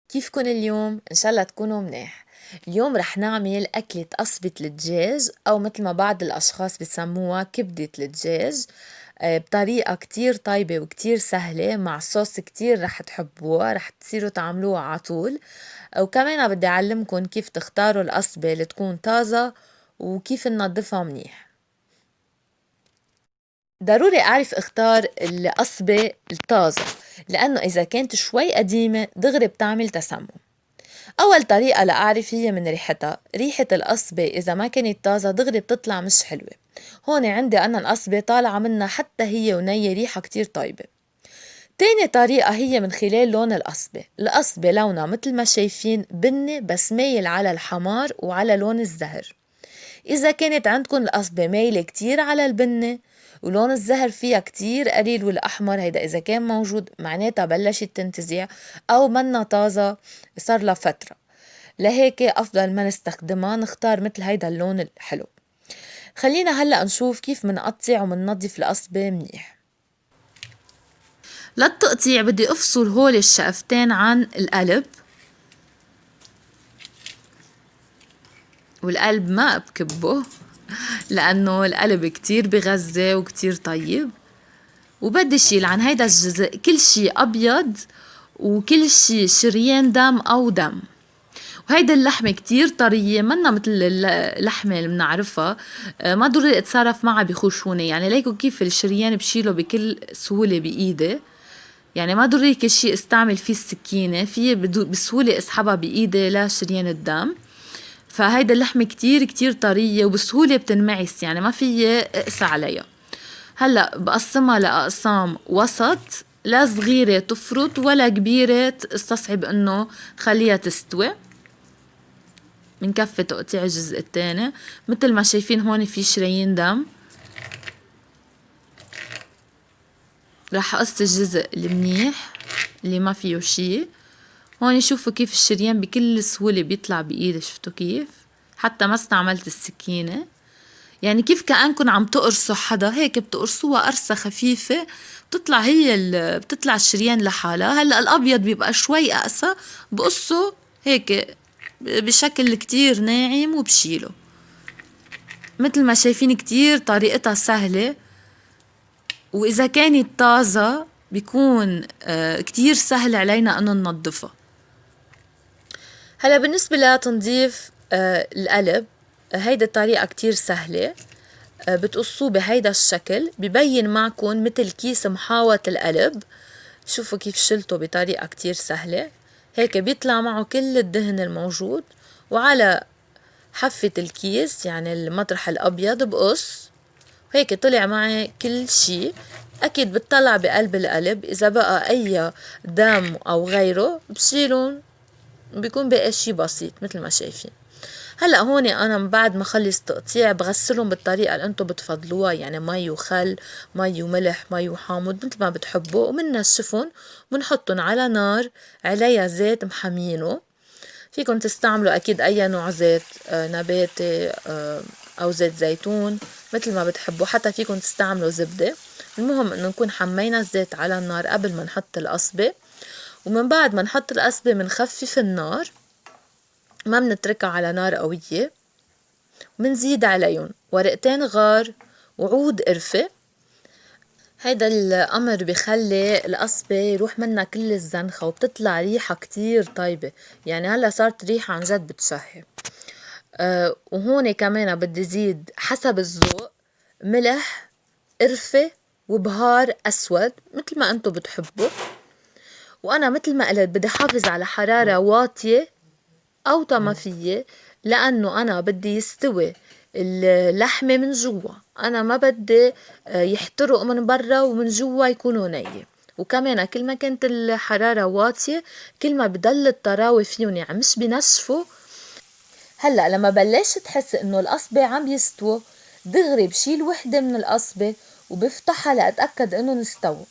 كيفكن اليوم؟ إن شاء الله تكونوا منيح. اليوم رح نعمل أكلة قصبة الدجاج أو مثل ما بعض الأشخاص بسموها كبدة الدجاج، بطريقة كتير طيبة وكتير سهلة مع صوص كتير رح تحبوها، رح تصيروا تعملوها عطول. وكمان بدي أعلمكن كيف تختاروا القصبة اللي تكون طازة وكيف ننضفها منيح. ضروري أعرف اختار القصبة الطازة، لأنه إذا كانت شوي قديمة دغري بتعمل تسمم. أول طريقة لأعرف هي من ريحتها، ريحة القصبة إذا ما كانت طازة دغري بتطلع مش حلوة. هون عندي أنا القصبة طالعة منها حتى هي ونية ريحة كتير طيبة. تاني طريقة هي من خلال لون القصبة لونها مثل ما شايفين بني بس مايل على الحمار وعلى لون الزهر. إذا كانت عندكن القصبة مايلة كتير على البني ولون الزهر فيها كتير قليل والأحمر، هيدا إذا كان موجود معناتها بلشت تنتزع أو منا طازة صار لها فترة، لهيك أفضل ما نستخدمها، نختار مثل هيدا اللون الحلو. خلينا هلأ نشوف كيف منقطع ومننظف القصبة منيح. للتقطيع بدي أفصل هول الشقفتين عن القلب، والقلب ما بكبه لأنه القلب كتير بغذي وكتير طيب. وبدي شيل عن هيدا الجزء كل شي أبيض وكل شي شريان دم أو دم. وهيدي اللحمة كتير طرية، منا مثل اللحمة اللي بنعرفها، ما ضروري اتصرف معها بخشونة. يعني ليكو كيف الشريان بشيله بكل سهولة بإيدي، يعني ما ضروري كل شي استعمل فيه السكينة، فيه بسهولة اسحبها بإيدي لشريان الدم. فهيدا اللحمة كتير كتير طرية وبسهولة بتنمعس، يعني ما فيي اقسى عليها. هلأ بقسمها لأقسام وسط، لا صغيرة تفرط ولا كبيرة استصعب انه خليها تستوي. من كفة تقطيع الجزء التاني مثل ما شايفين هون في شرايين دم. رح قص الجزء المنيح اللي ما فيه شي. هون شوفوا كيف الشريان بكل سهولة بيطلع بإيدي، شفتوا كيف حتى ما استعملت السكينة. يعني كيف كأنكن عم تقرصوا حدا، هيك بتقرصوها قرصة خفيفة بتطلع بتطلع الشريان لحالها. هلأ الأبيض بيبقى شوي أقسى، بقصه هيك بشكل كتير ناعم وبشيله. مثل ما شايفين كتير طريقتها سهلة، وإذا كانت طازة بيكون كتير سهل علينا أنه ننظفها. هلا بالنسبة لتنظيف القلب، هيدا الطريقة كتير سهلة. بتقصوه بهيدا الشكل، ببين معكم مثل كيس محاوط القلب. شوفوا كيف شلته بطريقة كتير سهلة، هيك بيطلع معه كل الدهن الموجود. وعلى حافة الكيس يعني المطرح الأبيض بقص، هيك طلع معي كل شي. أكيد بتطلع بقلب القلب، إذا بقى أي دم أو غيره بشيلون، بيكون بقى شي بسيط مثل ما شايفين. هلأ هون أنا من بعد ما خلص تقطيع بغسلهم بالطريقة اللي انتو بتفضلوها، يعني مي وخل، مي وملح، مي وحامض مثل ما بتحبوا، ومنشفن ومنحطن على نار عليها زيت محمينه. فيكن تستعملوا أكيد أي نوع زيت، نباتي أو زيت زيتون مثل ما بتحبوا، حتى فيكن تستعملوا زبدة. المهم إنه نكون حمينا الزيت على النار قبل ما نحط القصبة، ومن بعد ما نحط القصبة منخفف النار، ما منتركها على نار قوية. منزيد عليهم ورقتين غار وعود قرفة. هيدا الأمر بخلي القصبة يروح منها كل الزنخة وبتطلع ريحة كتير طيبة. يعني هلا صارت ريحة عن جد بتشهي. وهون كمان بدي زيد حسب الذوق ملح، قرفة، وبهار أسود مثل ما أنتو بتحبوا. وأنا مثل ما قلت بدي حافظ على حرارة واطية أوطى ما فيي، لأنه أنا بدي يستوي اللحمة من جوا، أنا ما بدي يحترق من برا ومن جوا يكونوا نية. وكمان كل ما كانت الحرارة واطية كل ما بدل الطراوة فيهم، يعني مش بنشفوا. هلأ لما بلشت تحس إنه القصبة عم يستووا دغري بشيل وحدة من القصبة وبفتحها لأتأكد إنه استووا.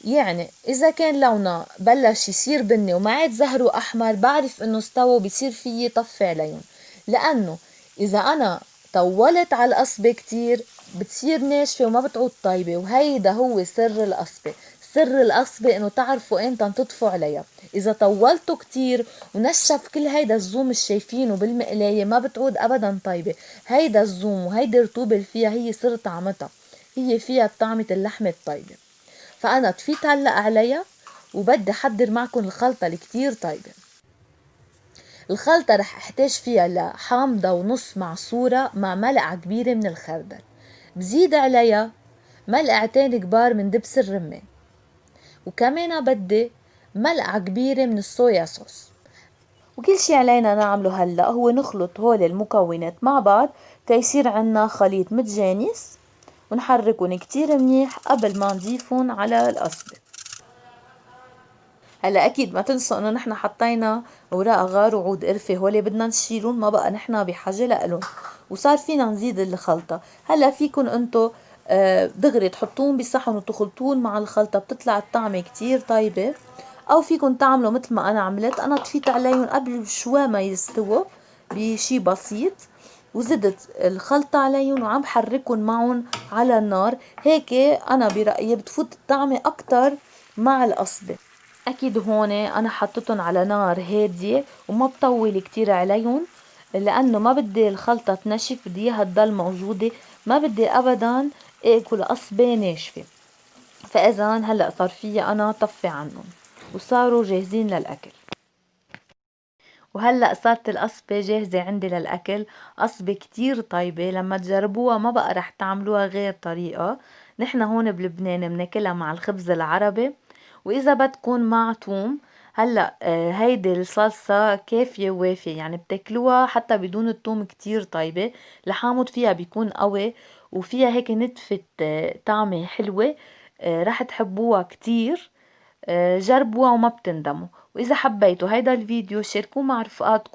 يعني إذا كان لونه بلش يصير بني وما عاد زهره أحمر بعرف إنه استوى، بصير فيي طفي عليهم. لأنه إذا أنا طولت على القصبة كتير بتصير ناشفة وما بتعود طيبة، وهيدا هو سر القصبة. سر القصبة انه تعرفوا امتى تطفوا عليها. اذا طولتوا كتير ونشف كل هيدا الزوم اللي شايفينه بالمقلاية ما بتعود ابدا طيبة. هيدا الزوم وهيدي الرطوبة اللي فيها هي سر طعمتها، هي فيها طعمة اللحمة الطيبة. فانا طفيت هلأ عليها وبدي احضر معكم الخلطة اللي كتير طيبة. الخلطة رح احتاج فيها لحامضة ونص معصورة مع ملعقة كبيرة من الخردل. بزيد عليها ملعقتين كبار من دبس الرمان، وكمان بدي ملعقة كبيرة من الصويا صوص. وكل شي علينا نعمله هلأ هو نخلط هول المكونات مع بعض تيصير عنا خليط متجانس، ونحركن كتير منيح قبل ما نضيفن على القصبة. هلا اكيد ما تنسوا انه نحن حطينا اوراق غار وعود قرفة، هولي بدنا نشيلهم، ما بقى نحن بحاجة لألون. وصار فينا نزيد الخلطة. هلا فيكن انتو دغري تحطون بصحن وتخلطون مع الخلطة، بتطلع الطعمة كتير طيبة. او فيكن تعملوا مثل ما انا عملت، انا طفيت عليهم قبل شوي ما يستووا بشي بسيط، وزدت الخلطة عليهم وعم حركن معهم على النار. هيك انا برأيي بتفوت الطعمة اكتر مع القصبة. اكيد هون انا حطيتهم على نار هادية وما بطول كتير عليهم، لانه ما بدي الخلطة تنشف، بدي اياها تضل موجودة، ما بدي ابدا اكل قصبة ناشفة. فاذا هلأ صار فيي انا طفي عنهم وصاروا جاهزين للاكل. وهلأ صارت القصبة جاهزة عندي للأكل. قصبة كتير طيبة، لما تجربوها ما بقى رح تعملوها غير طريقة. نحن هون بلبنان بناكلها مع الخبز العربي، وإذا بدكن مع توم. هلأ هيدي الصلصة كافية ووافية، يعني بتاكلوها حتى بدون التوم كتير طيبة. الحامض فيها بيكون قوي وفيها هيك نتفة طعمة حلوة. رح تحبوها كتير. جربوها وما بتندموا. وإذا حبيتوا هيدا الفيديو شاركوه مع رفقاتكم.